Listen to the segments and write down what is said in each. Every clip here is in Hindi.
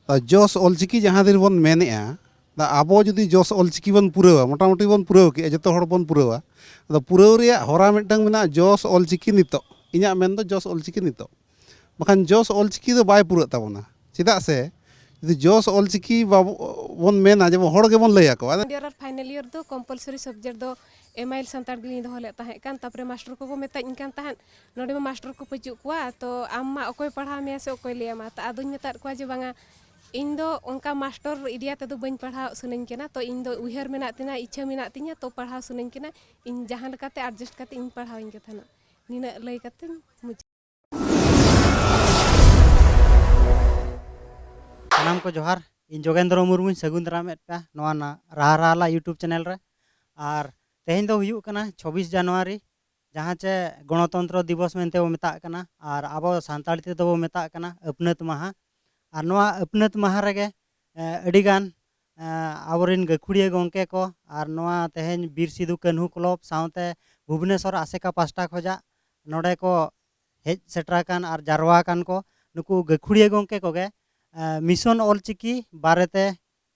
जस ऑलचिकी जहाँ दिन बन मेनेआ आबो जुदी जस ऑलचिकी बन पुरावा मोटामुटी बन पुराव के जो हड़ बन पुरावा पुराव रे हरा मिटंग मेना जस ऑलचिकी नितो इᱧᱟᱜ मेन दो जस ऑलचिकी नितो बखान जस ऑलचिकी दो बाय पुराग ताबोना चेदा से जुदी जस ऑलचिकी बन मेना जे हड़ के बन लैया को ईयर और फाइनल ईयर दो कंपलसरी सब्जेक्ट दो एमआईएल सानताड़ गिली दो ले ताहे कान तापरे मास्टर को मेताइन कान ताहन नोडे मास्टर को पचु कुआ तो आम मा ओकोय पढ़ा मे से ओकोय ले मा ता आदुñ मेता कुआ जे बांगा इन दो उनका मास्टर इडिया ते दो बइन पढ़ा सुनन केना तो इन दो उहर मेना तिना इच्छा मेना तिना तो पढ़ा सुनन केना इन जहां लकाते एडजस्ट काते इन पढ़ा इन के थाना निना लई काते मुझे सानाम को जोहार इन जोगेंद्र मुर्मू सगुन दारामेद पे नोना राहा राहाला यूट्यूब चैनल रे और तेहें दो हुयुग कना 26 जनवरी जहाँ चे गणतंत्र दिवस मेनते वो मेता कना और आबो सानताड़ी ते दो मेता कना अपनत माहा और नोआ अपनत माहा रेगे अडिगान आवरिन गखुड़िया गंके को और नोआ तेहें बीर सिदु कान्हू क्लब साउते भुवनेश्वर आसेका पास्टा खोजा नोडे को हेज सेटराकान और जारवाकान को नुकु गखुड़िया गंके कोगे मिशन ऑलचिकी बारेते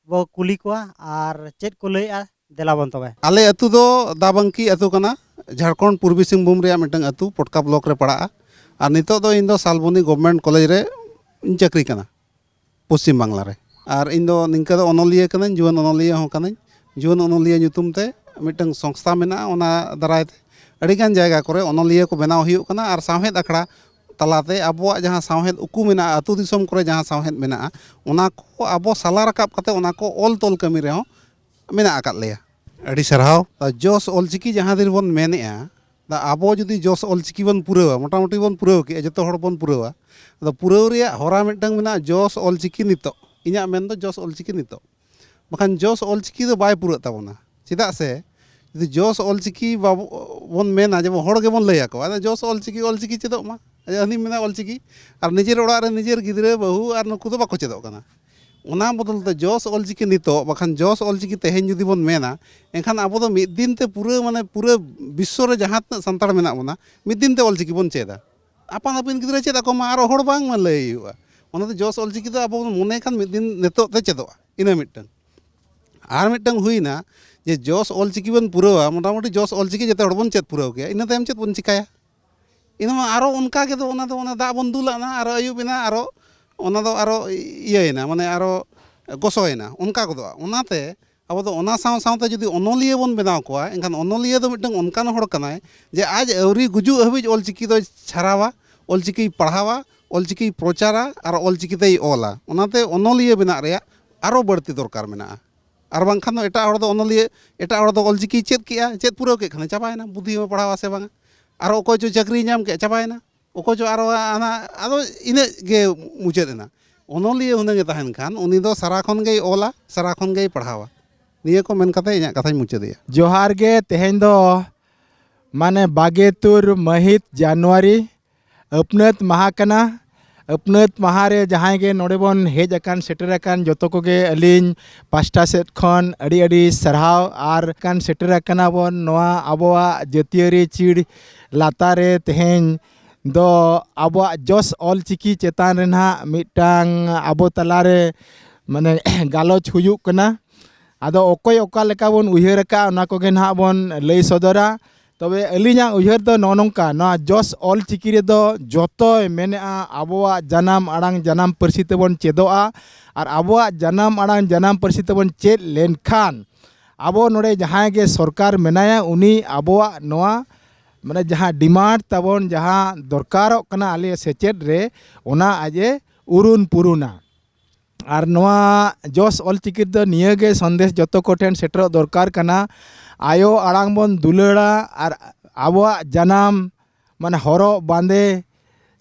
वो कुली को और चेक को लैया देलाबन तबे आले अतु दो दाबंकी अतु कना झारखंड पूर्वी सिंहभूम रे मिटंग अतु पटका ब्लॉक रे पड़ा और नितो दो इन दो सालबनी गवर्नमेंट कॉलेज रे चाकरी कना पश्चिम बांग्ला रे और इन दो निंका दो अनलिया कना जुवन अनलिया हो कना जुवन अनलिया ᱧᱩᱛᱩᱢ ᱛᱮ मिटंग संस्था मेना ओना दाराय ते अडिगान जायगा करे अनलिया को बनाव हुयुग कना और सावहेद अखड़ा तलाते आबोआ जहाँ सावहेद उकू मेना अतु दिसम करे जहाँ सावहेद मेना ओना को आबो साला रकाब कते ओना को ऑल तोल कमी रे हो मेना आकात लेया अड़ी सरहाव जस ऑलचिकी जहाँ दिन बन मेनेआ आबो जुदी जस ऑलचिकी बन पुरावा मोटामुटी बन पुराव के जो हड़ बन पुरावा पुराव रे हरा मिटंग मेना जस ऑलचिकी नितो इᱧᱟᱜ मेन दो जस ऑलचिकी नितो बखान जस ऑलचिकी दो बाय पुराग ताबोना चेदा से जुदी जस ऑलचिकी बन मेना जे हड़ के बन लैया को जस ऑलचिकी चेदो मा हनी मेना ऑलचिकी और निजेर ओड़ा रे निजेर गिद्रे बहु और नुकु दो बाको चेदो कना ओना बदल ते जस ऑलचिकी नितो बखान जस ऑलचिकी तेहें जुदी बन मेना एनखान आबो दो मिद दिन ते पूरा माने पूरा विश्व रे जहाँ तक सानताड़ मेना बोना मिद दिन ते ऑलचिकी बन चेदा आपान आपिन गिद्रे चेदा को मा आरो हड़ बांग मा लई हुआ ओना तो जस ऑलचिकी दो आबो मने खान मिद दिन नितो ते चेदोआ इना मिटन आर मिटन हुईना जे जस ऑलचिकी बन पुरावा मोटामुटी जस ऑलचिकी जते हड़ बन चेद पुराव के इना तायम चेद बन चिकाया इना आरो उनका के दो ओना दा बन दुलाना आरो अयुबिना आरो ओना दो आरो इयेना माने आरो गोसोयना उनका को दो ओनाते अब दो ओना साव सावते जुदी अनलिया बन बनाव कोआ एनखान अनलिया दो मिटन उनकान हड़ कनाय जे आज अवरी गुजु हबिज ऑलचिकी दो छारावा ऑलचिकी पढ़ावा ऑलचिकी प्रचारा और ऑलचिकी ते ओला ओनाते अनलिया बना रेया आरो बढ़ती दरकार मेना और बांखान दो एटा हड़ दो अनलिया एटा हड़ दो ऑलचिकी चेद किया चेद पुराव के खाने चाबायना बुद्धि में पढ़ावा से बांगा और अकोय चो चाकरी नाम के चाबायना अकोय चो आरो आना आदो इने गे मुचादेना अनलिया हुनांगे तहन खान उनी दो सारा खन गे ओला सारा खन गे पढ़ावा निया को मेन कते इᱧᱟᱜ कथाᱧ मुचादेया जोहार गे तेहें दो माने 22 महित जनवरी अपनत माहा कना अपनत माहा रे जहां गे नोडे बन हेज अकान सेटर अकान जतो को गे अलिन पास्टा सेट खन अड़ी अड़ी सरहाव आर कान सेटर अकाना बन नोआ आबोआ जतियारी चिड़ लातारे तेहें दो आबोआ जस ऑलचिकी चेतान रेना मिटांग आबो तलारे माने गालोच हुयुग कना आदो ओकोय ओका लेका बन उयहर का ओना कोगे ना बन लई सदरा तबे अलिना उयहर दो नोनोंका ना जस ऑलचिकी रे दो जतो मेनेआ आबोआ जनाम आड़ांग जनाम पारसी तेबन चेदोआ और आबोआ जनाम आड़ांग जनाम पारसी तेबन चेद लेनखान आबो नोडे जहां गे सरकार मेनाया उनी आबोआ नोआ माने जहाँ डिमांड ताबन जहाँ दरकारों कना आले सेचेद रे ओना आजे उरुन पुरुना और नोआ जस ऑलचिकी दो निया गे संदेश जतो कोठेन सेटर दरकार कना आयो आड़ांग बन दुलड़ा और आबोआ जनाम माने हरो बांदे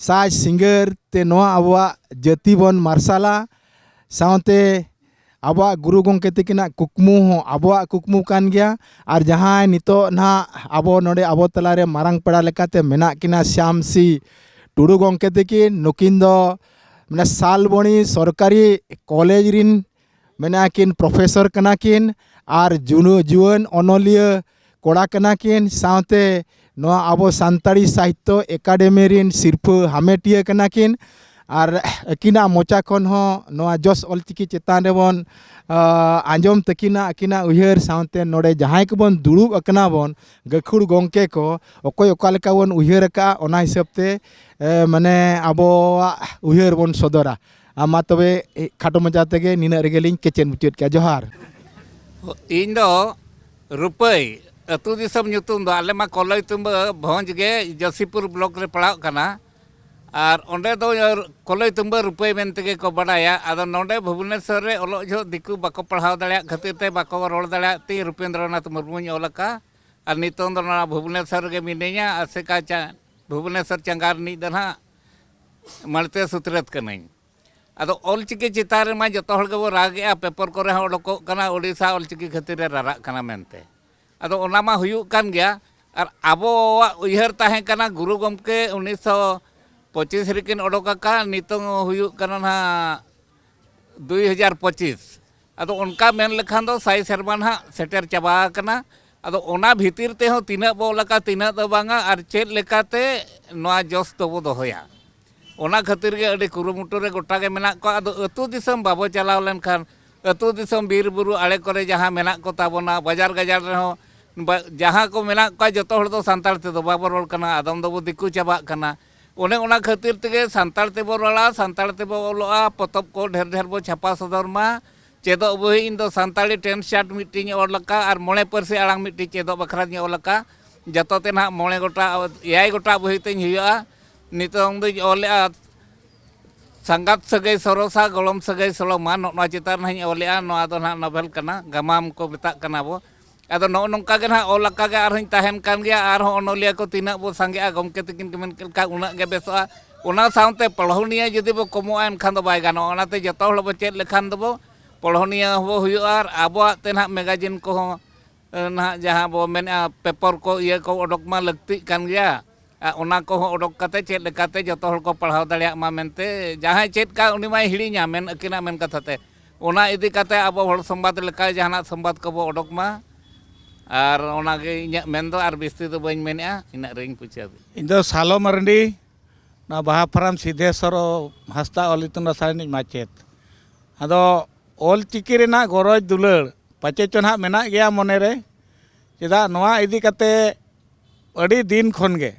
साज सिंगर ते नोआ आबोआ जाति बन मार्शाला सावते आबोआ गुरु गंके तकिना कुकमु हो आबोआ कुकमु कान गया और जहाँ नितो ना आबो नोडे आबो तलारे मारांग पड़ा लेकाते मेना किना श्यामसी टुडू गंके तकिन नुकिन दो माने सालबणी सरकारी कॉलेज रिन मेना किन प्रोफेसर कना किन और जुवन अनलिया कोड़ा कना किन सावते नोआ आबो सानताड़ी साहित्य एकाडेमी रिन सिरफा हामेटिया कना किन ᱟᱨ ᱟᱹᱠᱤᱱᱟᱜ ᱢᱚᱪᱟ ᱠᱷᱚᱱ ᱦᱚᱸ ᱱᱚᱣᱟ ᱡᱚᱥ ᱚᱞᱪᱤᱠᱤ ᱪᱮᱛᱟᱱ ᱨᱮᱵᱚᱱ ᱟᱸᱡᱚᱢ ᱛᱟᱹᱠᱤᱱᱟ ᱟᱹᱠᱤᱱᱟᱜ ᱩᱭᱦᱟᱹᱨ ᱥᱟᱶᱛᱮ ᱱᱚᱰᱮ ᱡᱟᱦᱟᱸᱭ ᱠᱚᱵᱚᱱ ᱫᱩᱲᱩᱵ ᱟᱠᱟᱱᱟ ᱵᱚᱱ ᱜᱟᱹᱠᱷᱩᱲ ᱜᱚᱢᱠᱮ ᱠᱚ ᱚᱠᱚᱭ ᱚᱠᱟ ᱞᱮᱠᱟ ᱵᱚᱱ ᱩᱭᱦᱟᱹᱨ ᱟᱠᱟᱜᱼᱟ ᱚᱱᱟ ᱦᱤᱥᱟᱹᱵ ᱛᱮ ᱢᱟᱱᱮ ᱟᱵᱚᱣᱟᱜ ᱩᱭᱦᱟᱹᱨ ᱵᱚᱱ ᱥᱚᱫᱚᱨᱟ ᱢᱟ ᱛᱚᱵᱮ ᱠᱷᱟᱴᱚ ᱢᱟᱪᱷᱟ ᱛᱮᱜᱮ ᱱᱤᱱᱟᱹᱜ ᱨᱮᱜᱮᱞᱤᱧ ᱠᱮᱪᱮᱫ ᱢᱩᱪᱟᱹᱫ ᱠᱮᱜᱼᱟ ᱡᱚᱦᱟᱨ ᱤᱧ ᱫᱚ ᱨᱩᱯᱟᱹᱭ ᱟᱹᱛᱩ ᱫᱤᱥᱚᱢ ᱧᱩᱛᱩᱢ ᱫᱚ ᱟᱞᱮ ᱢᱟ ᱠᱚᱞᱟᱭ ᱛᱩᱢᱵᱟᱹ ᱵᱷᱚᱸᱡᱽ ᱜᱮ ᱡᱚᱥᱤᱯᱩᱨ ᱵᱞᱚᱠ ᱨᱮ ᱯᱟᱲᱟᱣ ᱠᱟᱱᱟ ᱟᱨ ᱚᱸᱰᱮ ᱫᱚ ᱠᱚᱞᱟᱭ ᱛᱩᱢᱵᱟᱹ ᱨᱩᱯᱟᱹᱭ ᱢᱮᱱ ᱛᱮᱜᱮ ᱠᱚ ᱵᱟᱰᱟᱭᱟ ᱟᱫᱚ ᱱᱚᱰᱮ ᱵᱷᱩᱵᱽᱱᱮଶ୍ୱᱚᱨ ᱨᱮ ᱚᱞᱚᱜ ᱡᱚᱦᱚᱜ ᱫᱤᱠᱩ ᱵᱟᱠᱚ ᱯᱟᱲᱦᱟᱣ ᱫᱟᱲᱮᱭᱟᱜ ᱠᱷᱟᱹᱛᱤᱨ ᱛᱮ ᱵᱟᱠᱚ ᱨᱚᱲ ᱫᱟᱲᱮᱭᱟᱜ ᱛᱮ ᱨᱩᱯᱮᱱᱫᱨᱚᱱᱟᱛᱷ ᱢᱩᱨᱢᱩᱧ ᱚᱞ ᱟᱠᱟᱫᱼᱟ ᱟᱨ ᱱᱤᱛᱚᱝ ᱫᱚ ᱱᱚᱣᱟ ᱵᱷᱩᱵᱽᱱᱮଶ୍ୱᱚᱨ ᱨᱮᱜᱮ ᱢᱤᱱᱟᱹᱧᱟ ᱟᱥᱮᱠᱟ ᱵᱷᱩᱵᱽᱱᱮଶ୍ୱᱚᱨ ᱪᱟᱸᱜᱟ ᱨᱤᱱᱤᱡ ᱫᱚ ᱱᱟᱦᱟᱜ ᱢᱟᱲᱛᱮ ᱥᱩᱛᱨᱮᱛ ᱠᱟᱹᱱᱟᱹᱧ ᱟᱫᱚ ᱚᱞᱪᱤᱠᱤ ᱪᱮᱛᱟᱱ ᱨᱮᱢᱟ ᱡᱚᱛᱚ ᱦᱚᱲ ᱜᱮᱵᱚ ᱨᱟᱜᱮᱜᱼᱟ ᱯᱮᱯᱟᱨ ᱠᱚᱨᱮ ᱦᱚᱸ ᱚᱰᱚᱠᱚᱜ ᱠᱟᱱᱟ ᱳᱰᱤᱥᱟ ᱚᱞᱪᱤᱠᱤ ᱠᱷᱟᱹᱛᱤᱨ ᱨᱮ ᱨᱟᱨᱟᱜ ᱠᱟᱱᱟ ᱢᱮᱱᱛᱮ ᱟᱫᱚ ᱚᱱᱟ ᱢᱟ ᱦᱩᱭᱩᱜ ᱠᱟᱱ ᱜᱮᱭᱟ ᱟᱨ ᱟᱵᱚᱣᱟᱜ ᱩᱭᱦᱟᱹᱨ ᱛᱟᱦᱮᱸ ᱠᱟᱱᱟ ᱜᱩᱨᱩ ᱜᱚᱢᱠᱮ 1925 ᱨᱮᱠᱤᱱ ᱚᱰᱚᱠ ᱟᱠᱟᱫ ᱱᱤᱛᱚᱝ ᱦᱩᱭᱩᱜ ᱠᱟᱱᱟ ᱱᱟᱦᱟᱜ 2025 ᱟᱫᱚ ᱚᱱᱠᱟ ᱢᱮᱱ ᱞᱮᱠᱷᱟᱱ ᱫᱚ 100 ᱥᱮᱨᱢᱟ ᱱᱟᱦᱟᱜ ᱥᱮᱴᱮᱨ ᱪᱟᱵᱟ ᱟᱠᱟᱱᱟ ᱟᱫᱚ ᱚᱱᱟ ᱵᱷᱤᱛᱤᱨ ᱛᱮᱦᱚᱸ ᱛᱤᱱᱟᱹᱜ ᱵᱚ ᱚᱞ ᱟᱠᱟᱫ ᱛᱤᱱᱟᱹᱜ ᱫᱚ ᱵᱟᱝᱟ ᱟᱨ ᱪᱮᱫ ᱞᱮᱠᱟᱛᱮ ᱱᱚᱣᱟ ᱡᱚᱥ ᱫᱚᱵᱚ ᱫᱚᱦᱚᱭᱟ ᱚᱱᱟ ᱠᱷᱟᱹᱛᱤᱨ ᱜᱮ ᱟᱹᱰᱤ ᱠᱩᱨᱩᱢᱩᱴᱩ ᱨᱮ ᱜᱚᱴᱟ ᱜᱮ ᱢᱮᱱᱟᱜ ᱠᱚᱣᱟ ᱟᱫᱚ ᱟᱹᱛᱩ ᱫᱤᱥᱚᱢ ᱵᱟᱵᱚ ᱪᱟᱞᱟᱣ ᱞᱮᱱᱠᱷᱟᱱ ᱟᱹᱛᱩ ᱫᱤᱥᱚᱢ ᱵᱤᱨ ᱵᱩᱨᱩ ᱟᱲᱮ ᱠᱚᱨᱮ ᱡᱟᱦᱟᱸ ᱢᱮᱱᱟᱜ ᱠᱚ ᱛᱟᱵᱚᱱᱟ ᱵᱟᱡᱟᱨ ᱜᱟᱡᱟᱲ ᱨᱮᱦᱚᱸ ᱡᱟᱦᱟᱸ ᱠᱚ ᱢᱮᱱᱟᱜ ᱠᱚᱣᱟ ᱡᱚᱛᱚ ᱦᱚᱲ ᱫᱚ ᱥᱟᱱᱛᱟᱲ ᱛᱮᱫᱚ ᱵᱟᱵᱚ ᱨᱚᱲ ᱠᱟᱱᱟ ᱟᱫᱚᱢ ᱫᱚᱵᱚ ᱫᱤᱠᱩ ᱪᱟᱵᱟᱜ ᱠᱟᱱᱟ ᱚᱱᱮ ᱚᱱᱟ ᱠᱷᱟᱹᱛᱤᱨ ᱛᱮᱜᱮ ᱥᱟᱱᱛᱟᱲ ᱛᱮᱵᱚ ᱨᱚᱲᱟ ᱥᱟᱱᱛᱟᱲ ᱛᱮᱵᱚ ᱚᱞᱚᱜᱼᱟ ᱯᱚᱛᱚᱵ ᱠᱚ ᱰᱷᱮᱨ ᱰᱷᱮᱨ ᱵᱚ ᱪᱷᱟᱯᱟ ᱥᱚᱫᱚᱨ ᱢᱟ ᱪᱮᱫᱚᱜ ᱵᱳᱭ ᱤᱧ ᱫᱚ ᱥᱟᱱᱛᱟᱲᱤ 10 ᱪᱟᱨᱴ ᱢᱤᱫᱴᱤᱧ ᱚᱞ ᱟᱠᱟᱫ ᱟᱨ 9 ᱯᱟᱹᱨᱥᱤ ᱟᱲᱟᱝ ᱢᱤᱫᱴᱤᱡ ᱪᱮᱫᱚᱜ ᱵᱟᱠᱷᱨᱟᱧ ᱚᱞ ᱟᱠᱟᱫ ᱡᱚᱛᱚ ᱛᱮ ᱱᱟᱦᱟᱜ 9 ᱜᱚᱴᱟᱝ ᱵᱳᱭ ᱛᱤᱧ ᱦᱩᱭᱩᱜᱼᱟ ᱱᱤᱛᱚᱝ ᱫᱚᱧ ᱚᱞᱮᱜᱼᱟ ᱥᱟᱸᱜᱟᱛ ᱥᱟᱹᱜᱟᱹᱭ ᱥᱚᱨᱚᱥᱟ ᱜᱚᱲᱚᱢ ᱥᱟᱹᱜᱟᱹᱭ ᱥᱚᱞᱚᱢᱟ ᱱᱚᱣᱟ ᱪᱮᱛᱟᱱ ᱨᱮᱦᱚᱸᱧ ᱚᱞᱮᱜᱼᱟ ᱱᱚᱣᱟ ᱫᱚ ᱱᱟᱦᱟᱜ ᱱᱚᱵᱮᱞ ᱠᱟᱱᱟ ᱜᱟᱢᱟᱢ ᱠᱚ ᱢᱮᱛᱟᱜ ᱠᱟᱱᱟ ᱵᱚ ᱟᱫᱚ ᱱᱚᱜᱼᱚ ᱱᱚᱝᱠᱟ ᱜᱮ ᱱᱟᱦᱟᱜ ᱚᱞ ᱟᱠᱟ ᱜᱮ ᱟᱨᱦᱚᱸᱧ ᱛᱟᱦᱮᱱ ᱠᱟᱱ ᱜᱮᱭᱟ ᱟᱨᱦᱚᱸ ᱚᱱᱚᱞᱤᱭᱟᱹ ᱠᱚ ᱛᱤᱱᱟᱹᱜ ᱵᱚ ᱥᱟᱸᱜᱮᱜᱼᱟ ᱜᱚᱢᱠᱮ ᱛᱟᱹᱠᱤᱱ ᱠᱚ ᱢᱮᱱ ᱞᱮᱠᱷᱟᱱ ᱩᱱᱟᱹᱜ ᱜᱮ ᱵᱮᱥᱚᱜᱼᱟ ᱚᱱᱟ ᱥᱟᱶᱛᱮ ᱯᱚᱲᱦᱚᱱᱤᱭᱟᱹ ᱡᱩᱫᱤ ᱵᱚ ᱠᱚᱢᱚᱜᱼᱟ ᱮᱱᱠᱷᱟᱱ ᱫᱚ ᱵᱟᱭ ᱜᱟᱱᱚᱜᱼᱟ ᱚᱱᱟᱛᱮ ᱡᱚᱛᱚ ᱦᱚᱲ ᱵᱚ ᱪᱮᱫ ᱞᱮᱠᱷᱟᱱ ᱫᱚᱵᱚ ᱯᱚᱲᱦᱚᱱᱤᱭᱟᱹ ᱦᱚᱸᱵᱚ ᱦᱩᱭᱩᱜᱼᱟ ᱟᱨ ᱟᱵᱚᱣᱟᱜ ᱛᱮ ᱱᱟᱦᱟᱜ ᱢᱮᱜᱟᱡᱤᱱ ᱠᱚᱦᱚᱸ ᱱᱟᱦᱟᱜ ᱡᱟᱦᱟᱸ ᱵᱚ ᱢᱮᱱᱮᱫᱼᱟ ᱯᱮᱯᱟᱨ ᱠᱚ ᱤᱭᱟᱹ ᱠᱚ ᱚᱰᱚᱠ ᱢᱟ ᱞᱟᱹᱠᱛᱤᱜ ᱠᱟᱱ ᱜᱮᱭᱟ ᱚᱱᱟ ᱠᱚᱦᱚᱸ ᱚᱰᱚᱠ ᱠᱟᱛᱮ ᱪᱮᱫ ᱞᱮᱠᱟᱛᱮ ᱡᱚᱛᱚ ᱦᱚᱲ ᱠᱚ ᱯᱟᱲᱦᱟᱣ ᱫᱟᱲᱮᱭᱟᱜ ᱢᱟ ᱢᱮᱱᱛᱮ ᱡᱟᱦᱟᱸᱭ ᱪᱮᱫ ᱠᱟᱜ ᱩᱱᱤ ᱢᱟᱭ ᱦᱤᱲᱤᱧᱟ ᱢᱮᱱ ᱟᱹᱠᱤᱱᱟᱜ ᱢᱮᱱ ᱠᱟᱛᱷᱟ ᱛᱮ ᱚᱱᱟ ᱤᱫᱤ ᱠᱟᱛᱮ ᱟᱵᱚ ᱦᱚᱲ ᱥᱚᱢᱵᱟᱫ ᱞᱮᱠᱟ ᱡᱟᱦᱟᱱᱟᱜ ᱥᱚᱢᱵᱟᱫ ᱠᱚᱵᱚ ᱚᱰᱚᱠ ᱢᱟ ᱟᱨ ᱚᱱᱟᱜᱮ ᱤᱧᱟᱹᱜ ᱢᱮᱱᱫᱚ ᱟᱨ ᱵᱤᱥᱛᱤ ᱫᱚ ᱵᱟᱹᱧ ᱢᱮᱱᱮᱫᱼᱟ ᱤᱱᱟᱹᱜ ᱨᱮᱧ ᱯᱩᱪᱟᱹᱫ ᱤᱧ ᱫᱚ ᱥᱟᱞᱚ ᱢᱟᱨᱰᱤ ᱱᱚᱣᱟ ᱵᱟᱦᱟ ᱯᱷᱟᱨᱟᱢ ᱥᱤᱫᱷᱮᱥᱥᱚᱨ ᱦᱟᱸᱥᱫᱟ ᱚᱞ ᱤᱛᱩᱱ ᱟᱥᱲᱟ ᱨᱤᱱᱤᱡ ᱢᱟᱪᱮᱫ ᱟᱫᱚ ᱚᱞ ᱪᱤᱠᱤ ᱨᱮᱱᱟᱜ ᱜᱚᱨᱚᱡᱽ ᱫᱩᱞᱟᱹᱲ ᱯᱟᱪᱮᱫ ᱪᱚ ᱱᱟᱦᱟᱜ ᱢᱮᱱᱟᱜ ᱜᱮᱭᱟ ᱢᱚᱱᱮᱨᱮ ᱪᱮᱫᱟᱜ ᱱᱚᱣᱟ ᱤᱫᱤ ᱠᱟᱛᱮ ᱟᱹᱰᱤ ᱫᱤᱱ ᱠᱷᱚᱱ ᱜᱮ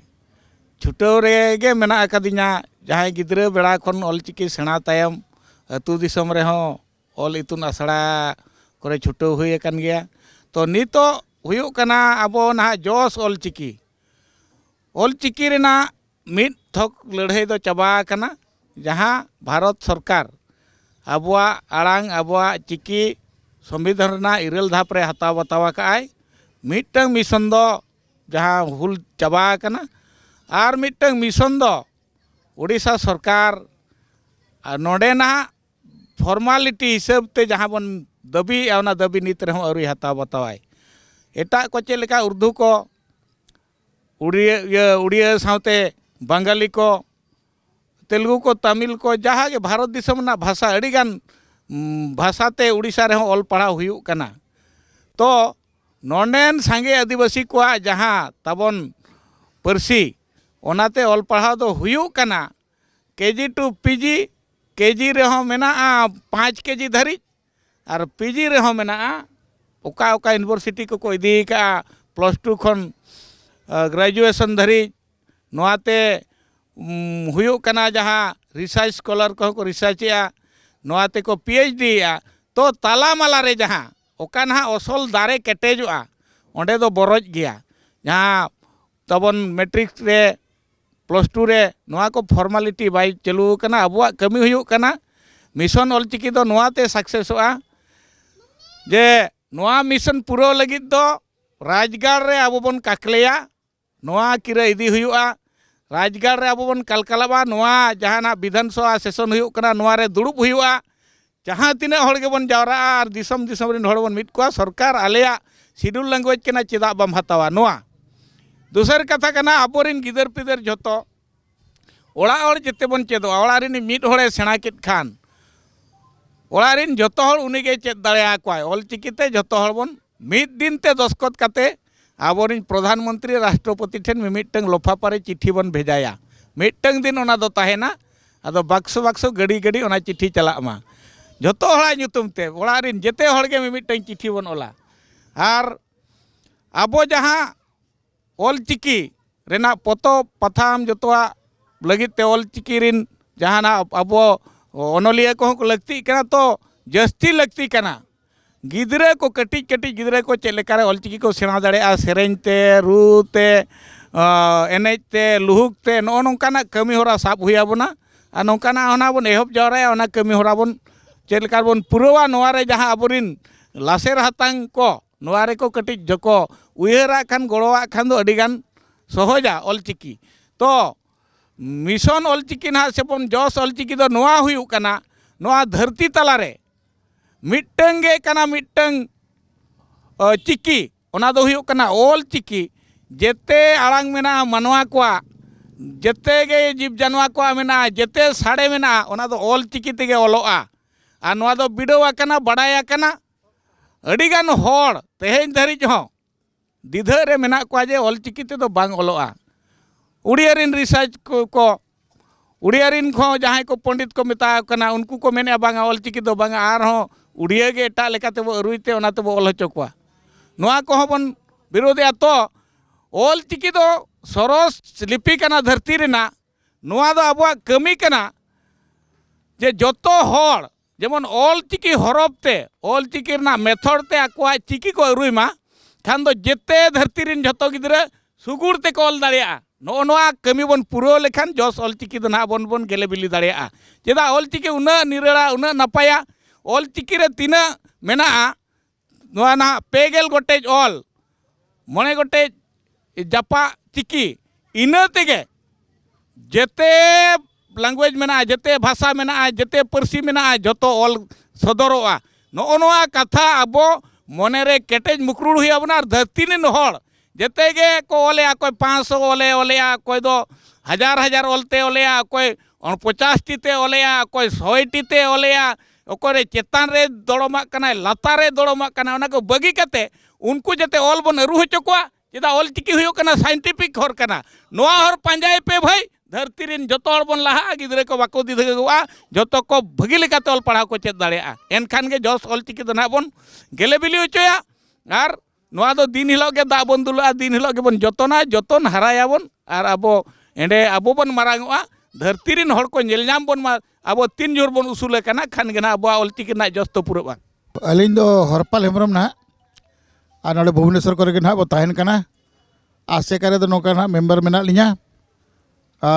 ᱪᱷᱩᱴᱟᱹᱣ ᱨᱮᱜᱮ ᱢᱮᱱᱟᱜ ᱟᱠᱟᱫᱤᱧᱟ ᱡᱟᱦᱟᱸᱭ ᱜᱤᱫᱽᱨᱟᱹ ᱵᱮᱲᱟ ᱠᱷᱚᱱ ᱚᱞ ᱪᱤᱠᱤ ᱥᱮᱬᱟ ᱛᱟᱭᱚᱢ ᱟᱹᱛᱩ ᱫᱤᱥᱚᱢ ᱨᱮᱦᱚᱸ ᱚᱞ ᱤᱛᱩᱱ ᱟᱥᱲᱟ ᱠᱚᱨᱮ ᱪᱷᱩᱴᱟᱹᱣ ᱦᱩᱭ ᱟᱠᱟᱱ ᱜᱮᱭᱟ ᱛᱚ ᱱᱤᱛᱚᱜ ᱦᱩᱭᱩᱜ ᱠᱟᱱᱟ ᱟᱵᱚ ᱱᱟᱦᱟᱜ ᱡᱚᱥ ᱚᱞ ᱪᱤᱠᱤ ᱨᱮᱱᱟᱜ ᱢᱤᱫ ᱛᱷᱚᱠ ᱞᱟᱹᱲᱦᱟᱹᱭ ᱫᱚ ᱪᱟᱵᱟ ᱟᱠᱟᱱᱟ ᱡᱟᱦᱟᱸ ᱵᱷᱟᱨᱚᱛ ᱥᱚᱨᱠᱟᱨ ᱟᱵᱚᱣᱟᱜ ᱟᱲᱟᱝ ᱟᱵᱚᱣᱟᱜ ᱪᱤᱠᱤ ᱥᱚᱝᱵᱤᱫᱷᱟᱱ ᱨᱮᱱᱟᱜ 9 ᱫᱷᱟᱯ ᱨᱮ ᱦᱟᱛᱟᱣ ᱵᱟᱛᱟᱣ ᱟᱠᱟᱜᱼᱟᱭ ᱢᱤᱫᱴᱟᱝ ᱢᱤᱥᱚᱱ ᱫᱚ ᱡᱟᱦᱟᱸ ᱦᱩᱞ ᱪᱟᱵᱟ ᱟᱠᱟᱱᱟ ᱟᱨ ᱢᱤᱫᱴᱟᱝ ᱢᱤᱥᱚᱱ ᱫᱚ ᱩᱲᱤᱥᱥᱟ ᱥᱚᱨᱠᱟᱨ ᱱᱚᱰᱮ ᱱᱟᱦᱟᱜ ᱯᱷᱚᱨᱢᱟᱞᱤᱴᱤ ᱦᱤᱥᱟᱹᱵ ᱛᱮ ᱡᱟᱦᱟᱸ ᱵᱚᱱ ᱫᱟᱹᱵᱤᱭᱮᱜᱼᱟ ᱚᱱᱟ ᱫᱟᱹᱵᱤ ᱱᱤᱛ ᱨᱮᱦᱚᱸ ᱟᱹᱣᱨᱤ ᱦᱟᱛᱟᱣ ᱵᱟᱛᱟᱣᱟᱭ ᱮᱴᱟᱜ ᱠᱚ ᱪᱮᱫ ᱞᱮᱠᱟ ᱩᱨᱫᱩ ᱠᱚ उड़िया सावते बंगाली को तेलुगु को तमिल को जहाँ के भारत दिसम ना भाषा अड़ीगान भाषाते उड़ीसा रे ऑल पढ़ा हुयुग कना तो नोंडेन सांगे आदिवासी को जहाँ तबन पारसी ओनाते ऑल पढ़ा दो हुयुग कना केजी टू पीजी केजी रे हो मेना 5 केजी धरी और पीजी रे हो मेना ओका ओका यूनिवर्सिटी को इदी का +2 खन ग्रेजुएशन धरी नोआते हुयुग कना जहाँ रिसर्च स्कॉलर को रिसर्चेआ नोआते को PhD तो ताला माला रे जहाँ ओका ना असल दारे केटेजोआ ओंडे दो बरज गया जहाँ तबन मैट्रिक रे +2 रे नोआ को फॉर्मालिटी बाई चलू कना अबुआ कमी हुयुग कना मिशन ऑलचिकी दो नोआते सक्सेसोआ जे नोआ मिशन पूरा लगित दो राजगाड़ रे अब बन काकलेया नोआ किरा इदी हुयुआ राजगाड़ रे अब बन कलकलाबा नोआ जहाँ विधानसभा सेशन हुयुग कना नोआ रे दुड़ुब हुयुआ जहाँ तीना हड़ के बन जावरा और दिसम दिसम रिन हड़ बन मिट कोआ सरकार आलेया शिड्यूल लैंग्वेज कना चेदा बम हतावा नोआ दूसर कथा कना आबोरिन गिदर पिदर जतो ओड़ा और जेते बन चेदो ओड़ा रिन मिट हड़े सेणा केद खान ओड़ा रिन जतो हड़ उनीगे चेद दाड़ेया कोय ऑलचिकीते जतो हड़ बन मिट दिन ते दस्खत काते आबोरिन प्रधानमंत्री राष्ट्रपति ठेन मिमिटंग लफाफारे चिट्ठी बन भेजाया मिटंग दिन ओना दो ताहेना ᱟᱫᱚ ᱵᱟᱠᱥᱚ ᱵᱟᱠᱥᱚ ᱜᱟᱹᱰᱤ ᱜᱟᱹᱰᱤ ᱚᱱᱟ ᱪᱤᱴᱷᱤ ᱪᱟᱞᱟᱜ ᱢᱟ ᱡᱚᱛᱚ ᱦᱚᱲᱟᱜ ᱧᱩᱛᱩᱢ ᱛᱮ ᱚᱲᱟᱜ ᱨᱮᱱ ᱡᱮᱛᱮ ᱦᱚᱲᱜᱮ ᱢᱤᱢᱤᱫᱴᱟᱝ ᱪᱤᱴᱷᱤ ᱵᱚᱱ ᱚᱞᱟ ᱟᱨ ᱟᱵᱚ ᱡᱟᱦᱟᱸ ᱚᱞᱪᱤᱠᱤ ᱨᱮᱱᱟᱜ ᱯᱚᱛᱚᱵ ᱯᱟᱛᱷᱟᱢ ᱡᱚᱛᱚᱣᱟᱜ ᱞᱟᱹᱜᱤᱫ ᱛᱮ ᱚᱞᱪᱤᱠᱤ ᱨᱮᱱ ᱡᱟᱦᱟᱱᱟᱜ ᱟᱵᱚ ᱚᱱᱚᱞᱤᱭᱟᱹ ᱠᱚᱦᱚᱸ ᱠᱚ ᱞᱟᱹᱠᱛᱤᱜ ᱠᱟᱱᱟ ᱛᱚ ᱡᱟᱹᱥᱛᱤ ᱞᱟᱹᱠᱛᱤ ᱠᱟᱱᱟ ᱜᱤᱫᱽᱨᱟᱹ ᱠᱚ ᱠᱟᱹᱴᱤᱡ ᱠᱟᱹᱴᱤᱡ ᱜᱤᱫᱽᱨᱟᱹ ᱠᱚ ᱪᱮᱫ ᱞᱮᱠᱟᱨᱮ ᱚᱞᱪᱤᱠᱤ ᱠᱚ ᱥᱮᱬᱟ ᱫᱟᱲᱮᱭᱟᱜᱼᱟ ᱥᱮᱨᱮᱧ ᱛᱮ ᱨᱩ ᱛᱮ ᱮᱱᱮᱡ ᱛᱮ ᱞᱩᱦᱩᱠ ᱛᱮ ᱱᱚᱜᱼᱚ ᱱᱚᱝᱠᱟᱱᱟᱜ ᱠᱟᱹᱢᱤ ᱦᱚᱨᱟ ᱥᱟᱵ ᱦᱩᱭ ᱟᱵᱚᱱᱟ ᱟᱨ ᱱᱚᱝᱠᱟᱱᱟᱜ ᱚᱱᱟ ᱵᱚᱱ ᱮᱦᱚᱵ ᱡᱟᱣᱨᱟᱭᱟ ᱚᱱᱟ ᱠᱟᱹᱢᱤ ᱦᱚᱨᱟ ᱵᱚᱱ ᱪᱮᱫ ᱞᱮᱠᱟ ᱵᱚᱱ ᱯᱩᱨᱟᱹᱣᱟ ᱱᱚᱣᱟ ᱨᱮ ᱡᱟᱦᱟᱸ ᱟᱵᱚᱨᱤᱱ ᱞᱟᱥᱮᱨ ᱦᱟᱛᱟᱝ ko ᱱᱚᱣᱟ ᱨᱮᱠᱚ ᱠᱟᱹᱴᱤᱡ ᱡᱚᱠᱚ ᱩᱭᱦᱟᱹᱨᱟᱜ ᱠᱷᱟᱱ ᱜᱚᱲᱚᱣᱟᱜ ᱠᱷᱟᱱ ᱫᱚ ᱟᱹᱰᱤᱜᱟᱱ ᱥᱚᱦᱚᱡᱟ ᱚᱞᱪᱤᱠᱤ ᱛᱚ ᱢᱤᱥᱚᱱ ᱚᱞᱪᱤᱠᱤ ᱱᱟᱦᱟᱜ ᱥᱮᱵᱚᱱ ᱡᱚᱥ ᱚᱞᱪᱤᱠᱤ ᱫᱚ ᱱᱚᱣᱟ ᱦᱩᱭᱩᱜ ᱠᱟᱱᱟ ᱱᱚᱣᱟ ᱫᱷᱟᱹᱨᱛᱤ ᱛᱟᱞᱟᱨᱮ ᱢᱤᱫᱴᱟᱝ ᱜᱮ ᱠᱟᱱᱟ ᱢᱤᱫᱴᱟᱝ ᱪᱤᱠᱤ ᱚᱱᱟ ᱫᱚ ᱦᱩᱭᱩᱜ ᱠᱟᱱᱟ ᱚᱞᱪᱤᱠᱤ ᱡᱮᱛᱮ ᱟᱲᱟᱝ ᱢᱮᱱᱟᱜᱼᱟ ᱢᱟᱱᱣᱟ ᱠᱚᱣᱟᱜ ᱡᱮᱛᱮ ᱜᱮ ᱡᱤᱵᱽ ᱡᱟᱱᱣᱟᱨ ᱠᱚᱣᱟᱜ ᱢᱮᱱᱟᱜᱼᱟ ᱡᱮᱛᱮ ᱥᱟᱰᱮ ᱢᱮᱱᱟᱜᱼᱟ ᱚᱱᱟ ᱫᱚ ᱚᱞᱪᱤᱠᱤ ᱛᱮᱜᱮ ᱚᱞᱚᱜᱼᱟ ᱟᱨ ᱱᱚᱣᱟ ᱫᱚ ᱵᱤᱰᱟᱹᱣ ᱟᱠᱟᱱᱟ ᱵᱟᱰᱟᱭ ᱟᱠᱟᱱᱟ ᱟᱹᱰᱤᱜᱟᱱ ᱦᱚᱲ ᱛᱮᱦᱮᱧ ᱫᱷᱟᱹᱨᱤᱡ ᱦᱚᱸ ᱫᱤᱫᱷᱟᱹ ᱨᱮ ᱢᱮᱱᱟᱜ ᱠᱚᱣᱟ ᱡᱮ ᱚᱞᱪᱤᱠᱤ ᱛᱮᱫᱚ ᱵᱟᱝ ᱚᱞᱚᱜᱼᱟ उड़िया रिन रिसर्च को उड़िया रिन को जहाँ को पंडित को मेता कना उनको को मेने बांगा ऑलचिकी दो बांगा आर हो उड़िया के एटा लेका ते वो अरुइते ओना ते वो ऑल हचोकवा नोआ को बन विरोधी तो ऑलचिकी दो सरस लिपि कना धरती रेना नोआ दो अबवा कमी कना जे जतो हर जेमन ऑलचिकी हरफ ते ऑलचिकी रना मेथड ते आकवा चिकी को अरुइमा खान दो जेते धरती रिन जतो गिदरे सुगुर ते को ऑल दाड़िया नो नोआ कमी बन पुरो लेखान जस ऑलचिकी दो ना बन बन गेले बिली दाड़िया चेदा ऑलचिकी उना निरेड़ा उना नपाया ऑलचिकी रे तीना मेना नोआ ना पेगेल गोटेज ऑल मने गोटेज जापा चिकी इना तेगे जेते लैंग्वेज मेना जेते भाषा मेना जेते परसी मेना जतो ऑल सदरोआ नो नोआ कथा अबो मने रे केटेज मुकरुड़ हुई आबना धरती ने हर जेते गे को ओलेया कोई 500 ओले ओलेया कोई दो हजार हजार ओलते ओलेया कोई 50 टीते ओलेया कोई 100 टीते ओलेया ओकोरे चेतान रे दड़ोमा कना लाता रे दड़ोमा कना ओना को बगी कते उनको जेते ऑल बन रू हचोकवा चेदा ऑल चिकी हुयो कना साइंटिफिक हर कना नोआ हर पांजाय पे भाई धरती रिन जतो हर बन लहा गिदरे को बाको दिधगवा जतो को भगी लेकाते ऑल पढ़ा को चेत दाड़ेया एनखान गे जस ऑल चिकी दो ना बन गेले बिली होचोया आर नोआ दो दिन हिलो के दा बन दुला दिन हिलो के बन जतोना जतन हरायाबन आर अबो एंडे अबो बन मारांगवा धरती रिन हर को नेलनाम बन मा अबो 3 जोर बन उसूले कना खान गेना अबो ऑलचिकी ना जस्तो पुरबा अलिन दो हरपाल हेमरम ना आ नोडे भुवनेश्वर करे के ना बो ताहेन कना आसे करे दो नोका ना मेंबर मेना लिया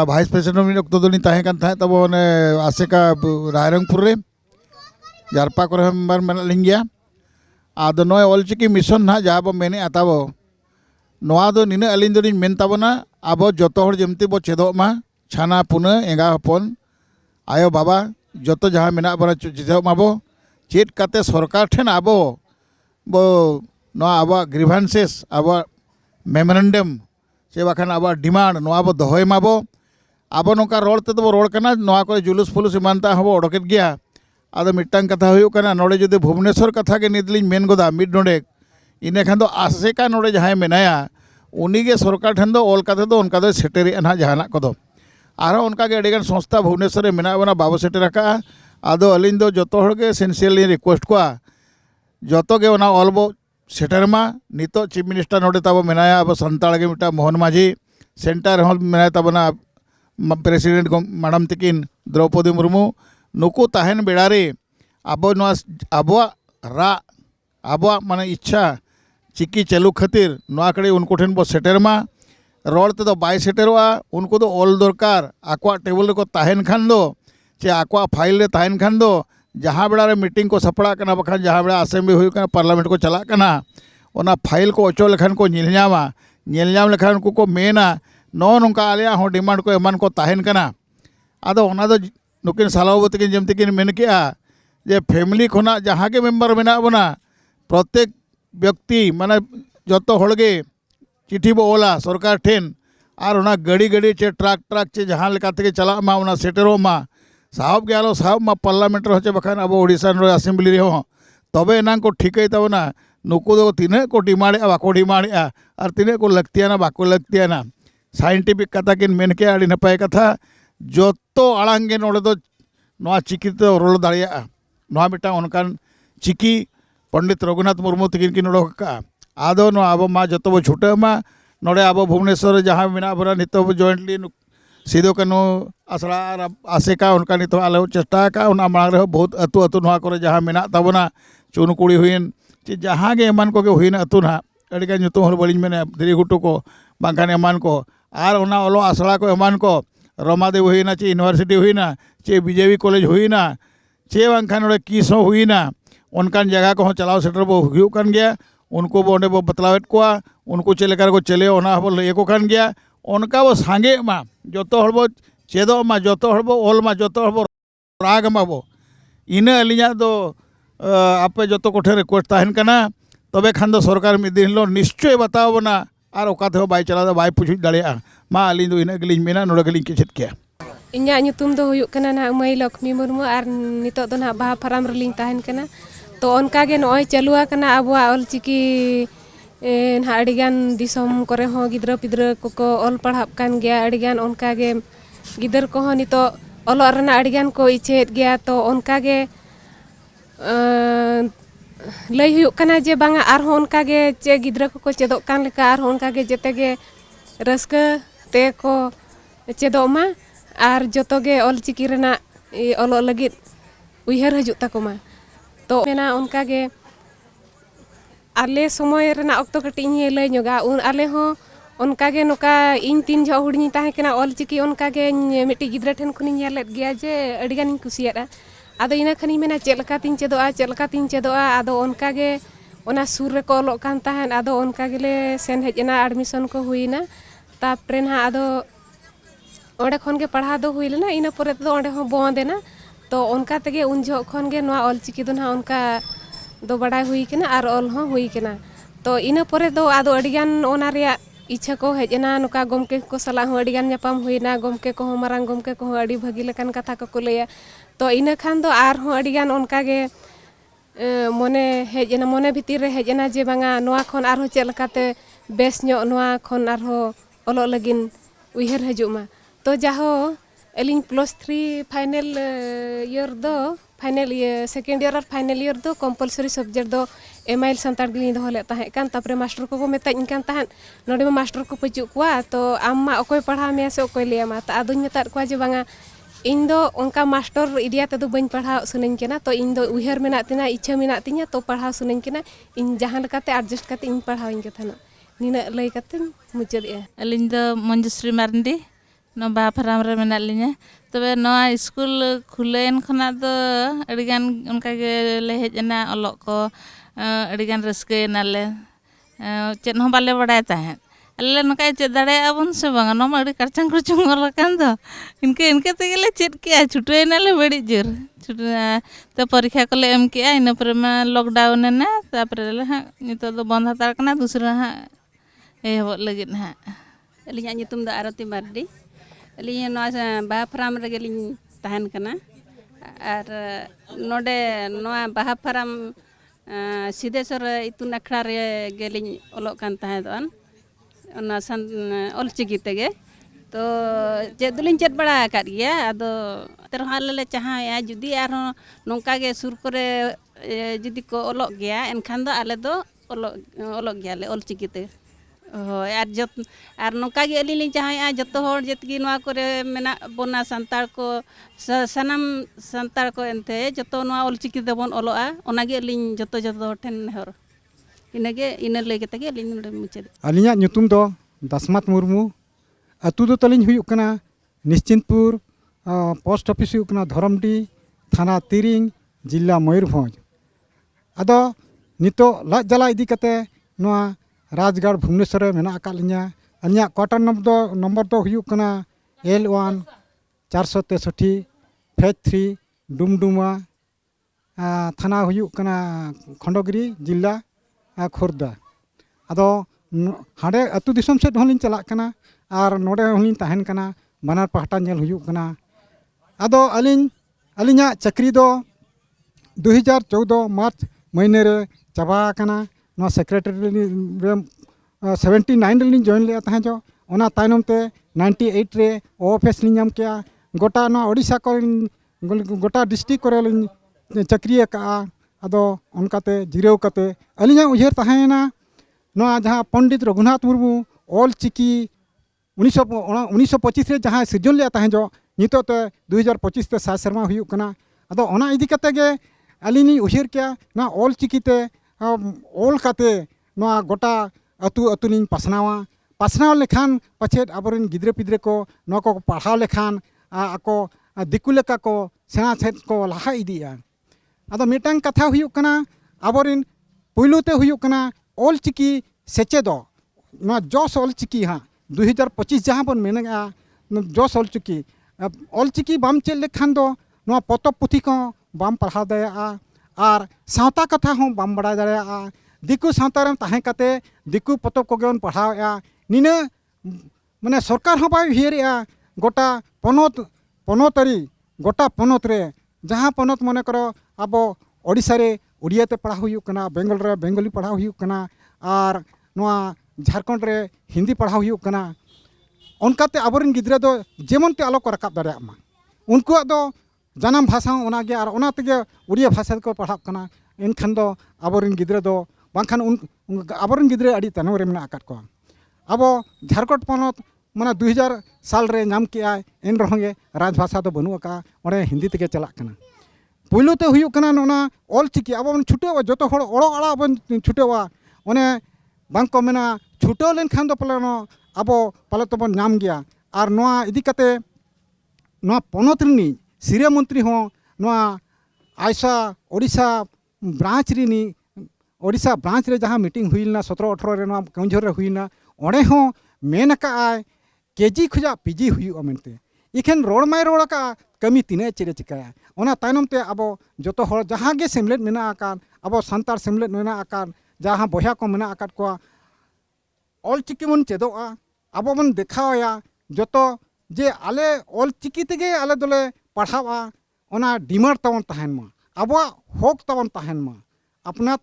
वाइस प्रेसिडेंट मिन ओक्तो दोनी ताहे कान थाहे तबो ने आसे का रायरंगपुर रे जारपा करे मेंबर मेना लिंगिया आदो नोय ऑलचिकी मिशन ना जाबो मेने आताबो नोआ दो निने अलिन दोनी मेन ताबोना आबो जतो हर जेमती बो चेदो मा छाना पुना एंगा हपन आयो बाबा जतो जहाँ मेना बना चेदो माबो चेत काते सरकार ठेन आबो बो नोआ आबो ग्रीवेंसेस आबो मेमोरेंडम से बाखान आबो डिमांड नोआ बो दोहय माबो आबो नोका रोड ते तो रोड कना नोआ को जुलूस फुलूस इमानता हबो ओडकेत गया आदो मिट्टांग कथा हुयो कना नोडे जुदे भुवनेश्वर कथा के निदलिन मेन गोदा मिड नोडे इने खान दो आसेका नोडे जहाँ मेनाया उनीगे सरकार ठेन दो ऑल काते दो उनका दो सेटेरी ना जहाना को आरो उनका के अड़ीगान संस्था भुवनेश्वर रे मेना बना बाबो सेटेर का आदो अलिन दो जतो हर के सिंसियरली रिक्वेस्ट को जतो के ओना ऑल बो सेटर मा नितो चीफ मिनिस्टर नोडे ताबो मेनाया अब संताल के मिटा मोहन माझी सेंटर हॉल मेनाया ताबना प्रेसिडेंट मैडम तकिन द्रौपदी मुर्मू नुकु ताहेन बेड़ारे आबो नोआ आबो रा आबो माने इच्छा चिकी चालू खातिर नोआ कड़े उनको ठेन बो सेटर मा रोड ते दो बाय सेटरवा उनको दो ऑल दरकार आकवा टेबल रे को ताहेन खान दो चे आकवा फाइल रे ताहेन खान दो जहाँ बेड़ा रे मीटिंग को सपड़ा कना बखान जहाँ बेड़ा असेंबली हुई कना पार्लियामेंट को चला कना ओना फाइल को ओचो लेखान को नेलनामा नेलनाम लेखान उनको को मेना नो नोंका आलिया हो डिमांड को एमान को ताहेन कना आदो ओना दो नुकिन सालावती के जमती किन मेन किया जे फैमिली खोना जहाँ के मेम्बर मेना बना प्रत्येक व्यक्ति माने जतो हड़गे चिठी बो ओला सरकार ठेन और ओना गड़ी गड़ी चे ट्रक ट्रक चे जहाँ लेका ते चला मा ओना सेटेरो मा साहब के आलो साहब मा पार्लियामेंट होचे बखान अब ओडिशा रो असेंबली रे हो तबे एना को ठीकई तबना नुकु दो तिने को डिमांड बाको डिमांड और तिने को लगतिया ना बाको लगतिया ना साइंटिफिक कथा किन मेन के आड़ी नपाय कथा जोतो आड़ांग गे नोड़े दो नोआ चिकी ते रोल दाड़िया नोआ मिटा उनकान चिकी पंडित रघुनाथ मुर्मू तकिन की नोड़ो का आदो नो आबो मा जोतो बो छुटे मा नोड़े आबो भुवनेश्वर जहाँ मेना बरा नितो जॉइंटली सिदो कानू आसड़ा आसेका उनका नितो आले चेष्टा का उना मांग रहे बहुत अतु अतु नोआ करे जहाँ मेना ताबना चुनकुड़ी हुईन चे जहाँ गे एमान को के हुईन अतु ना अड़िका ᱧᱩᱛᱩᱢ हर बलिन मेने धीरे घुटू को बांखान एमान को आर उना ओलो आसड़ा को एमान को रमादेव हुईना चे यूनिवर्सिटी हुईना चे बीजेपी कॉलेज हुईना चे बांखान ओडे किस हुईना उनकान जगह को चलाव सेटर बो हुयुग कान गया उनको बो ओंडे बो बतलावेट कोआ उनको चे लेकर को चले ओना बो लय को कान गया उनका बो सांगे मा जोतो हर बो चेदो मा जोतो हर बो ओल मा जोतो हर बो राग मा बो इना अलिया दो आपे जोतो कोठे रिक्वेस्ट ताहन कना तबे खान दो सरकार मिद दिन लो निश्चय बताओ बना और ओकाते हो बाय चला बाय पुछ दाड़िया मा अली दो इना गलिन मेना नोडे गलिन के चेत के इन्या ᱧᱩᱛᱩᱢ ᱫᱚ ᱦᱩᱭᱩᱜ ᱠᱟᱱᱟ ᱱᱟ ᱢᱟᱹᱭ ᱞᱚᱠᱷᱢᱤ ᱢᱩᱨᱢᱩ ᱟᱨ ᱱᱤᱛᱚᱜ ᱫᱚ ᱱᱟ ᱵᱟᱦᱟ ᱯᱷᱟᱨᱟᱢ ᱨᱮᱞᱤᱧ ᱛᱟᱦᱮᱱ ᱠᱟᱱᱟ ᱛᱚ ᱚᱱᱠᱟ ᱜᱮ ᱱᱚᱜᱼᱚᱭ ᱪᱟᱹᱞᱩ ᱟᱠᱟᱱᱟ ᱟᱵᱚᱣᱟᱜ ᱚᱞᱪᱤᱠᱤ ᱱᱟ ᱟᱹᱰᱤᱜᱟᱱ ᱫᱤᱥᱚᱢ ᱠᱚᱨᱮ ᱦᱚᱸ ᱜᱤᱫᱽᱨᱟᱹ ᱯᱤᱫᱽᱨᱟᱹ ᱠᱚᱠᱚ ᱚᱞ ᱯᱟᱲᱦᱟᱜ ᱠᱟᱱ ᱜᱮᱭᱟ ᱟᱹᱰᱤᱜᱟन ᱚᱱᱠᱟ ᱜᱮ ᱜᱤᱫᱟᱹᱨ ᱠᱚᱦᱚᱸ ᱱᱤᱛᱚᱜ ᱚᱞᱚᱜ ᱨᱮᱱᱟᱜ ᱟᱹᱰᱤᱜᱟᱱ ᱠᱚ ᱤᱪᱪᱷᱟᱹᱭᱮᱫ ᱜᱮᱭᱟ ᱛᱚ ᱚᱱᱠᱟ ᱜᱮ ᱞᱟᱹᱭ ᱦᱩᱭᱩᱜ ᱠᱟᱱᱟ ᱡᱮ ᱵᱟᱝᱟ ᱟᱨᱦᱚᱸ ᱚᱱᱠᱟ ᱜᱮ ᱪᱮ ᱜᱤᱫᱽᱨᱟᱹ ᱠᱚᱠᱚ ᱪᱮᱫᱚᱜ ᱠᱟᱱ ᱞᱮᱠᱟ ᱟᱨᱦᱚᱸ ᱚᱱᱠᱟ ᱜᱮ ᱡᱮᱛᱮ ᱜᱮ ᱨᱟᱹᱥᱠᱟᱹ ᱛᱮᱠᱚ ᱪᱮᱫᱚᱜ ᱢᱟ आर जोतो गे ऑलचिकी रेना ओलो लगित उयहर हजु ताकोमा तो मेना उनका गे आले समय रेना ऑक्टो कटी इन लय ñoगा उन आले हो उनका गे नोका इन तीन जो हुडनी ताहे केना ऑलचिकी उनका गे मिट्टी गिद्रा ठेन खुनी ñेलेत गया जे अडिगान इन कुसियादा आदो इना खनी मेना चेलका तीन चेदोआ आदो उनका गे ओना सुर रे को ओलो कान ताहन आदो उनका गेले सेन हेजना एडमिशन को हुईना तापरे ना आदो ओडे खन के पढ़ा दो हुई लेना इना परे तो ओडे हो बंदेना तो उनका तेगे उन जो खन के नवा ऑलचिकी दो ना उनका दो बड़ा हुई केना आर ऑल हो हुई केना तो इना परे दो आदो अडिगान ओना रिया इच्छा को हेजना नुका गमके को सला हो अडिगान ᱧᱟᱯᱟᱢ हुईना गमके को मारांग गमके को अडी भागी लेकान कथा को लैया तो इना खान दो आर हो अडिगान उनका गे मने हेजना मने भितिर रे हेजना जे बांगा नवा खन आर हो चेलकाते बेस ᱧᱚᱜ नवा खन आर हो ओलो लगिन उयहर हजुमा तो जाहो एलिंग +3 फाइनल ईयर दो फाइनल सेकेंड ईयर और फाइनल ईयर दो कंपलसरी सब्जेक्ट दो एमआईएल संताड़ गिली दो ले ताहे कान तापरे मास्टर को मेताइन कान ताहन नोडे में मास्टर को पचु कुआ तो आम्मा ओकोय पढ़ा मे से ओकोय लेमा त आदुñ मेता कुआ जे बांगा इन दो उनका मास्टर इडिया ते दो बइन पढ़ा सुनन केना तो इन दो उहर मेना तिना इच्छा मेना तिना तो पढ़ा सुनन केना इन जहां लकाते एडजस्ट काते इन पढ़ाविन के थाना निना लय काते मुचदिया अलिंग दो मंजुश्री मारंडी नो बाहा फाराम रे मेना लिया तबे नवा स्कूल खुलेन खना दो अडिगान उनका गे ले हेजना ओलो को अडिगान रस्केना ले चेन हो बाले बडाय ताहे अल्ले नका चेद दाड़े आबन से बांगा नो अडी करचंग करचंग ओल कान दो इनके तेगे ले चेद के छुटेना ले बड़ी जोर तो परीक्षा को ले एम के इन पर में लॉकडाउन ना तापर ले हा नितो दो बंद हतार कना दूसरा हा ए हो लगिन हा अलिया ᱧᱩᱛᱩᱢ ᱫᱚ आरती मार्डी अलिया नोआ बाहा फाराम रे गेलिन ताहन कना आर नोडे नोआ बाहा फाराम सिद्धेश्वर इतुन अखड़ा रे गेलिन ओलो कान ताहे दोन ओना सन ऑलचिकी तेगे तो चेद दुलिन चेद बड़ा आकाद गया आदो तेर हाले ले चाहाया जुदी आर नोंका गे सुर करे जुदी को ओलो गया एनखान दो आले दो ओलो गया ले ऑलचिकी ते आर नौका गे अली चाहे जो हर जितगी नवा करे मेना बोना संतार को सनाम संतार को एनते जो ऑलचिकी देबन ओलोआ ओनागे अली जो ठेन हर इनगे इन लय कते गे अली मुचाद अलिया ᱧᱩᱛᱩᱢ दो दसमत मुर्मू अतु दो तलिन हुयुक कना निश्चिंतपुर पोस्ट ऑफिस हुयुक कना धरमडी थाना तिरिंग जिला मयूरभंज अदो नितो लाज जला इदी कते नवा राजगढ़ भुवनेश्वर मेना अकालिया अलिया क्वार्टर नंबर दो हुयुक कना L1 463 फेज 3 डुमडुमा थाना हुयुक कना खंडगिरी जिला खोर्दा अदो हाडे अतु दिसम सेट होलिन चला कना और नोडे होलिन ताहन कना बानार पहाटा नेल हुयुक कना अदो अलिया चाकरी दो 2014 मार्च महीने रे चाबा कना नो सेक्रेटरी रे 79 रे जॉइन ले ताहे जो ओना तायनम ते 98 रे ओएफएस नि नाम किया गोटा नवा ओडिशा को गोटा डिस्ट्रिक्ट करे चाकरी का आदो उनकाते जिराव काते अलिंगा उयहर तहेना नवा जहाँ पंडित रघुनाथ मुर्मू ऑल चिकी 1925 रे जहाँ सृजन लिया तहें जो नितोते 2025 ते 7 सेरमा हुयुक कना आदो ओना इदी कते गे अलिनी उयहर क्या ना ऑल चिकीते ऑल काते नवा गोटा अतु अतुनिन पासनाव लेखान पछेद आबोरिन गिद्रे पिद्रे को नवा को पढ़ाव लेखान आको दिकु लेका को सेना सेद को लाहा इदिया आदो मिटांग कथा हुयुक कना आबोरिन पुइलुते हुयुक कना ऑल चिकी सेचेदो नवा जॉस ऑल चिकी हाँ 2025 जहाँ बन मेनेगा जॉस ऑल चिकी बाम चेद लेखान दो नवा पतब पुथी को बाम पढ़ाव दाड़ेया आर सावता कथा हों बाम बड़ा दाड़ेया दिकु सावता रे ताहें काते दिकु पतब को गेन पढ़ावेया निना माने सरकार हों बाय उयहरेया गोटा पनोतरी गोटा पनोत रे जहाँ पनोत मने करो आबो ओडिशा रे उड़ियाते पढ़ाव हुयुक कना बेंगल रे बेंगली पढ़ाव हुयुक कना आर नवा झारखंड रे हिंदी पढ़ाव हुयुक कना उनकाते आबोरिन गिद्रा दो जेमन ते आलो को रकाब दाड़ेया मा उनकुआ दो जानम भाषा ओनागे आर ओना तेगे उड़िया भाषा को पढ़ाव कना एनखान दो आबोरिन गिद्रा दो बांखान आबोरिन गिद्रा अड़ी तनव रे मेना आकात को आबो झारखंड पनोत माने 2000 साल रे नाम के आय एन रहोगे राजभाषा दो बनु का ओरे हिंदी तेगे चलाक कना पुइलुते हुयुक कना नोना ऑल चिकी आबो बन छुटेवा जतो हड़ ओड़ो आड़ा बन छुटेवा ओने बांको मेना छुटो लेन खान दो पलानो आबो पाले तो बन नाम गया आर नोआ इदी कते नोआ पनोत रिनी सिरे मंत्री हो नोआ आयसा ओडिशा ब्रांच रिनी ओडिशा ब्रांच रे जहाँ मीटिंग हुईना 17-18 रे नोआ केउंझर रे हुईना ओडे हो मेन का आय केजी खुजा पीजी हुयुआ मेनते इखेन रोड माय रोड का कमी तिने चेरे चिकाया ओना तायनम ते आबो जतो हड़ जहाँ गे सेमलेट मेना आकान आबो संतार सेमलेट मेना आकान जहाँ बया को मेना आकात को ऑल चिकी मन चेदोआ आबो बन देखाया जतो जे आले ऑल चिकी तेगे आले दोले पढ़ावा ओना डिमांड तवन तहन मा आबो हक तवन तहन मा अपना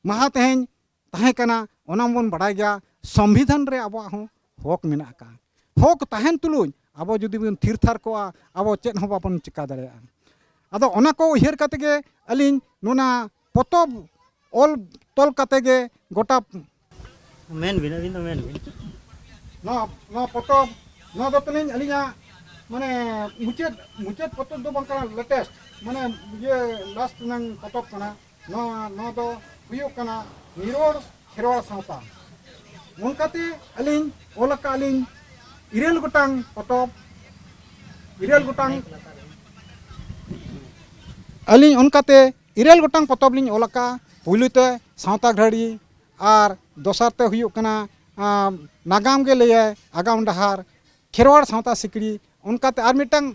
महा तेहन तहे कना ओना बन बड़ा गया संविधान रे आबो हो हक मेना का हक तहन तुलुन आबो जुदी बन थिर थार को आबो चेद हो बाबन चिका दाड़ेया आदो ओना को उयहर काते गे अलिन नोना पतब ऑल तोल काते गे गोटा मेन बिन अबिन तो मेन बिन नो पतब नो दो तलिन अलिया माने मुचेद पतब दो बंका लेटेस्ट माने ये लास्ट नंग पतब कना नो दो हुयुक कना निरोड खेरवाड़ सावता उनकाते अलिन ओलका अलिन इरेल गोटांग पतब इरेल गोटांग अलिन उनकाते इरेल गोटांग पतब लिन ओलका पुइलुते सावता घड़ी आर दोसारते हुयुक कना नागाम गे लैया आगाम डहार खेरवाड़ सावता सिकड़ी उनकाते आर मिटांग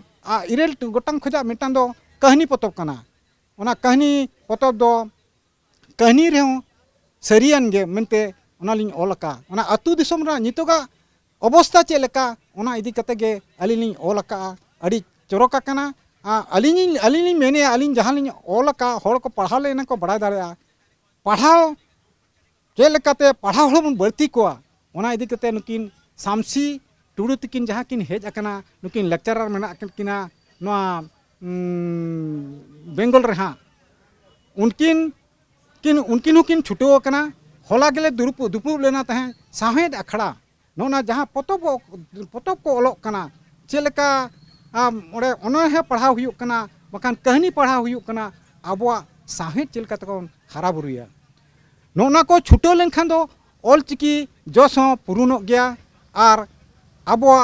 इरेल गोटांग खोजा मिटांग दो कहानी पतब कना ओना कहानी पतब दो कहानी रे सरियान गे मेनते ओना लिन ओलका ओना अतु दिसम रा नितोगा अवस्था चे लेका ओना इदी कते गे अलिन लिन ओलका अड़ी चोरोका कना अलिन मेने अलिन जहाँ लिन ओलका हड़ को पढ़ाव लेना को बड़ा दाड़ेया पढ़ाव चे लेकाते पढ़ाव हड़ बन बढ़ती कोआ ओना इदी कते नुकिन सामसी टुडू तकिन जहाँ किन हेज अकना नुकिन लेक्चरर मेना किना नोआ बेंगल रे हाँ उनकिन हुकिन छुटो कना होला गेले दुपुब लेना तहें साहेद अखड़ा नोना जहाँ पतब को ओलोक कना चेलेका ओडे ओनहे पढ़ाव हुयुक कना बखान कहानी पढ़ाव हुयुक कना आबोआ साहेद चेलका तकोन हारा बुरुया नोना को छुटो लेनखान दो ऑल चिकी जस हों पुरुनोग गया आर आबोआ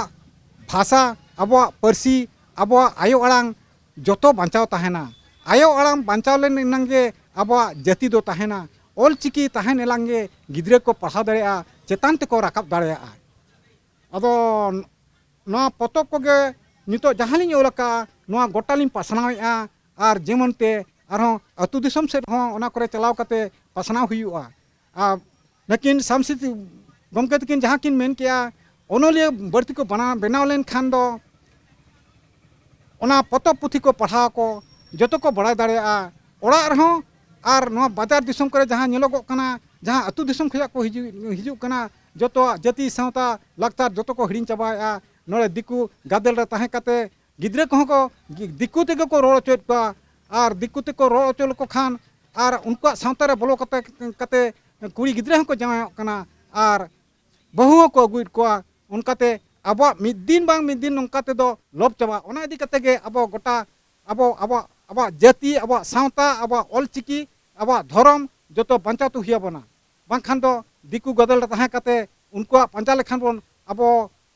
भाषा आबोआ पारसी आबोआ आयो आड़ांग जतो बांचाव तहेना आयो आड़ांग बांचाव लेन नंगे आबोआ जाति दो तहेना ऑल चिकी तहेन एलांगे गिद्रे को पढ़ाव दाड़ेया चेतान तेको राकाब दाड़ेया आदो नोआ पतब कोगे नितो जहाँ लिन ओलका नोआ गोटा लिन पासनावेआ आर जेमनते आरहों अतु दिसम सेद हों ओना करे चलाव काते पासनाव हुयुआ लेकिन सामसित गमके तकिन जहाँ किन मेन किया ओनोलिया बढ़ती को बनाव लेन खान दो ओना पतब पुथी को पढ़ाव को जतो को बड़ा दाड़ेया ओड़ा रहों आर नोआ बाजार दिसम करे जहाँ नेलोगोग कना जहाँ अतु दिसम खजा को हिजुग कना जतो जाति सावता लाक्तार जतो को हिड़िन चाबाया नोड़े दिकु गादेल रे ताहे काते गिद्रे को दिक्कु तेगे को रोड़ हचोएद कोआ और दिक्कु तेको रोड़ हचो लेको खान और उनका सावता रे बोलो कते कुड़ी गिद्रे हको जामायोग कना और बहुओं को अगुएद कोआ उनकाते अब मिद दिन बांग मिद दिन नोंकाते दो लोभ चाबा ओना इदी कते गे अब गोटा अब जाति अब सावता अब ऑलचिकी अब धर्म जो बंचा तो हुआ बना बांखान दो दिकु गदल तहां कते उनको पंचा लेखान बोन अब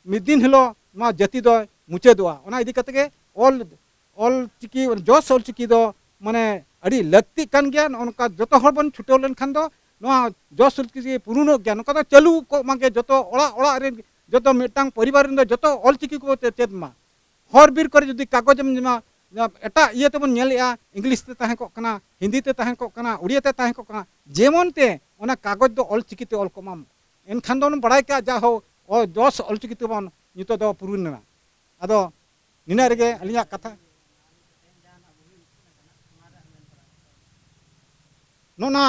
मिद दिन हिलो मा जाति दो मुचेदवा ओना इदी कते गे ऑलचिकी जस ऑलचिकी दो माने अड़ी लगती कान गया उनका जो हर बन छुटो लेन खान दो नवा जस ऑलचिकी पुरुनो गया नका तो चालू को मागे जो ओड़ा ओड़ा रे जो मिटांग परिवार जो ऑलचिकी को चेद मा हर बीर करे जुदी कागज में एटा इये तेबन नेलेआ इंग्लिश ते ताहें को कना हिंदी ते ताहें को कना उड़िया ते ताहें को कना जेमन ते ओना कागज दो ऑलचिकी ते ऑल कोमाम एनखान दोन बड़ाय का जा हो ओ दस ऑलचिकी ते बन नितो दो पुरुनना आदो निना रेगे अलिया कथा नोना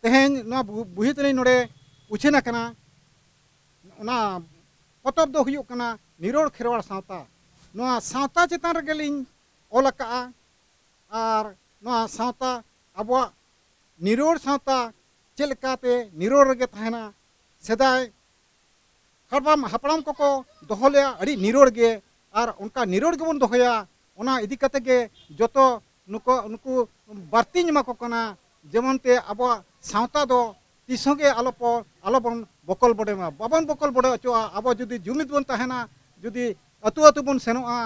तेहेन नो बुही तले नोडे उछेना कना ओना पतब दो हुयुक कना निरोड़ खेरवाड़ सावता नोआ सावता चेतान रेगेलिन ऑल अकाआ और नोआ सावता अब निरोड़ सावता चेलकाते निरोड़ रेगे तहना सेदाय हरबाम हपड़ाम को दोहले अड़ी निरोड़ गे और उनका निरोड़ गेबन दोहया ओना इदी कते गे जतो नुको नुकु बार्ती नमा को कना जेमन ते अब सावता दो तिसोगे आलोबन बकल बड़े मा बाबन बकल बड़े अचोआ अब जुदी जुमिद बन तहना जुदी अतु अतु बन सेनोआ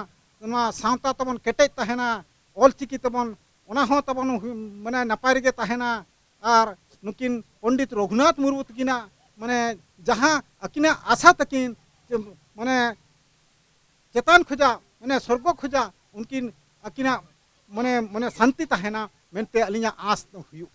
नोआ सावता तबन केटेज तहना ऑलचिकी तबन ओना हो तबन माने नापाय रेगे तहना और नुकिन पंडित रघुनाथ मुर्मू तकिना माने जहां अकिना आशा तकिन माने चेतान खुजा माने स्वर्ग खुजा उनकिन अकिना माने माने शांति तहना मेनते अलिया आस हुयुक